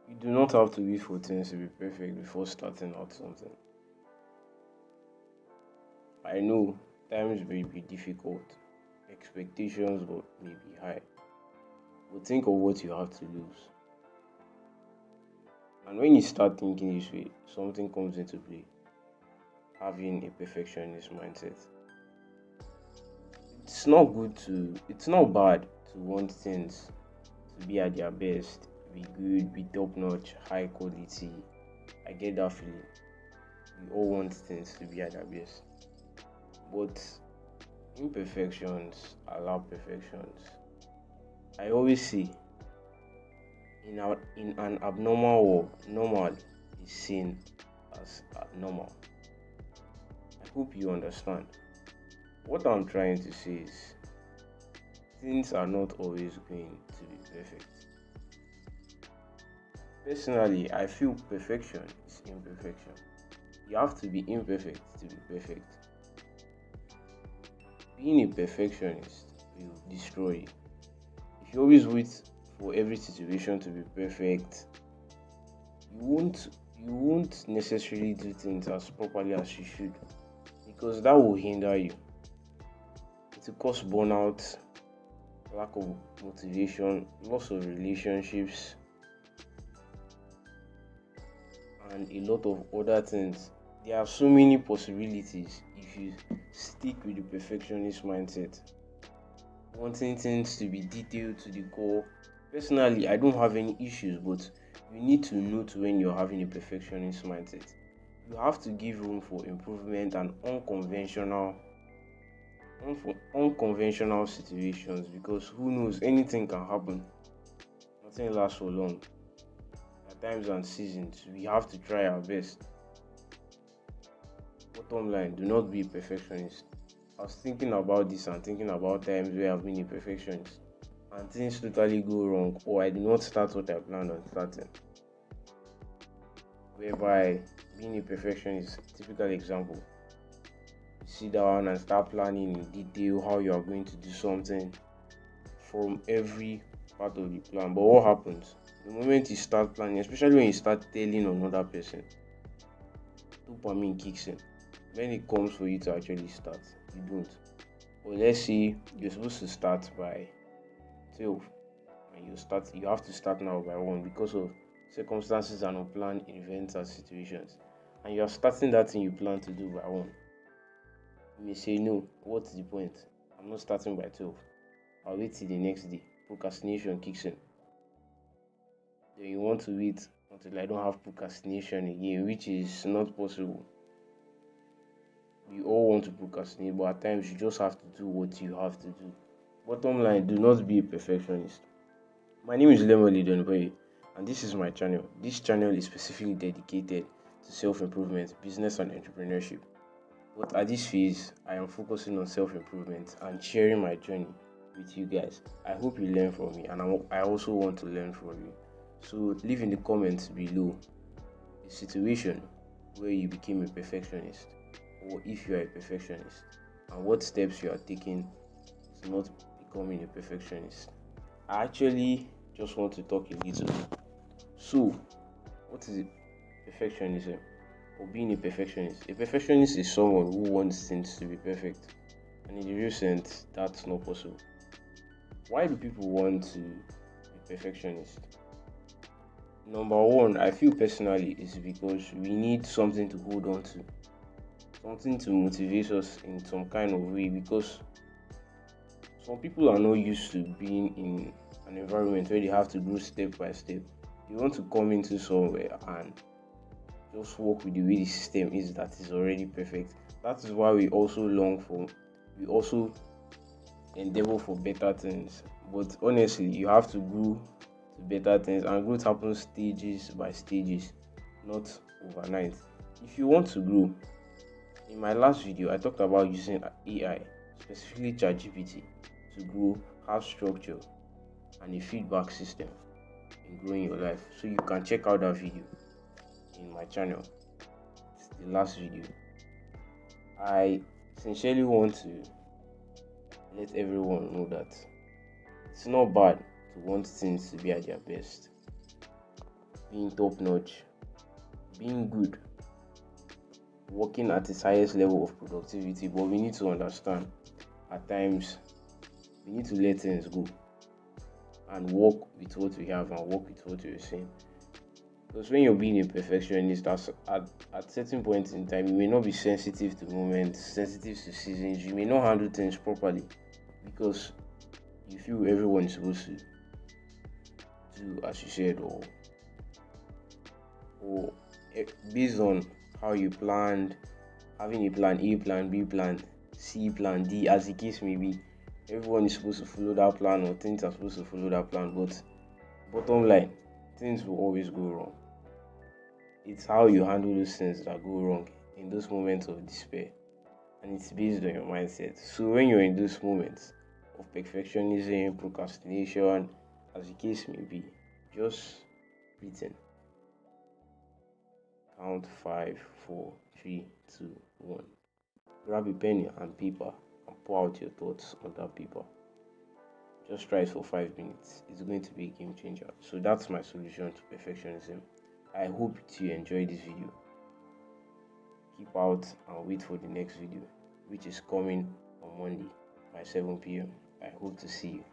You do not have to wait for things to be perfect before starting out something. I know times may be difficult, expectations may be high, but think of what you have to lose. And when you start thinking this way, something comes into play, having a perfectionist mindset. It's not bad to want things to be at their best, be good, be top notch, high quality. I get that feeling. We all want things to be at their best. But imperfections allow perfections. I always say in an abnormal world, normal is seen as abnormal. I hope you understand. What I'm trying to say is things are not always going to be perfect. Personally, I feel perfection is imperfection. You have to be imperfect to be perfect. Being a perfectionist will destroy you. If you always wait for every situation to be perfect, you won't necessarily do things as properly as you should because that will hinder you. It will cause burnout, lack of motivation, loss of relationships, and a lot of other things. There are so many possibilities if you stick with the perfectionist mindset, wanting things to be detailed to the core. Personally, I don't have any issues, but you need to note when you're having a perfectionist mindset. You have to give room for improvement and unconventional situations because who knows, anything can happen. Nothing lasts for long. At times and seasons, we have to try our best. Bottom line, do not be a perfectionist. I was thinking about this and thinking about times where I've been a perfectionist and things totally go wrong or I do not start what I planned on starting. Whereby being a perfectionist, typical example, you sit down and start planning in detail how you are going to do something from every part of the plan. But what happens? The moment you start planning, especially when you start telling another person, dopamine kicks in. When it comes for you to actually start, you don't. Or let's say you're supposed to start by 12 and you have to start now by 1 because of circumstances and unplanned events and situations. And you are starting that thing you plan to do by 1. You may say, no, what's the point? I'm not starting by 12. I'll wait till the next day. Procrastination kicks in. Then you want to wait until I don't have procrastination again, which is not possible. We all want to procrastinate, but at times you just have to do what you have to do. Bottom line, do not be a perfectionist. My name is Lemoli Donboye, and this is my channel. This channel is specifically dedicated to self-improvement, business, and entrepreneurship. But at this phase, I am focusing on self-improvement and sharing my journey with you guys. I hope you learn from me, and I also want to learn from you. So leave in the comments below a situation where you became a perfectionist, or if you are a perfectionist, and what steps you are taking to not becoming a perfectionist. I actually just want to talk a little. So, what is perfectionism or being a perfectionist? A perfectionist is someone who wants things to be perfect, and in the real sense, that's not possible. Why do people want to be perfectionist? Number one, I feel personally, is because we need something to hold on to, something to motivate us in some kind of way because some people are not used to being in an environment where they have to grow step by step. They want to come into somewhere and just work with the way the system is that is already perfect. That is why we also endeavor for better things. But honestly, you have to grow to better things, and growth happens stages by stages, not overnight. If you want to grow, in my last video, I talked about using AI, specifically ChatGPT, to grow, have structure, and a feedback system in growing your life. So you can check out that video in my channel. It's the last video. I sincerely want to let everyone know that it's not bad to want things to be at their best. being top notch, being good, working at its highest level of productivity. But we need to understand at times we need to let things go and work with what we have and work with what we're seeing. Because when you're being a perfectionist, at certain points in time, you may not be sensitive to moments, sensitive to seasons. You may not handle things properly because you feel everyone is supposed to do as you said, or based on how you planned, having a plan A, plan B, plan C, plan D, as the case may be. Everyone is supposed to follow that plan, or things are supposed to follow that plan, but bottom line, things will always go wrong. It's how you handle those things that go wrong in those moments of despair, and it's based on your mindset. So when you're in those moments of perfectionism, procrastination, as the case may be, just breathe in, count 5, 4, 3, 2, 1. Grab a pen and paper and pour out your thoughts on that paper. Just try it for 5 minutes. It's going to be a game changer. So that's my solution to perfectionism. I hope you enjoyed this video. Keep out and wait for the next video, which is coming on Monday by 7 p.m. I hope to see you.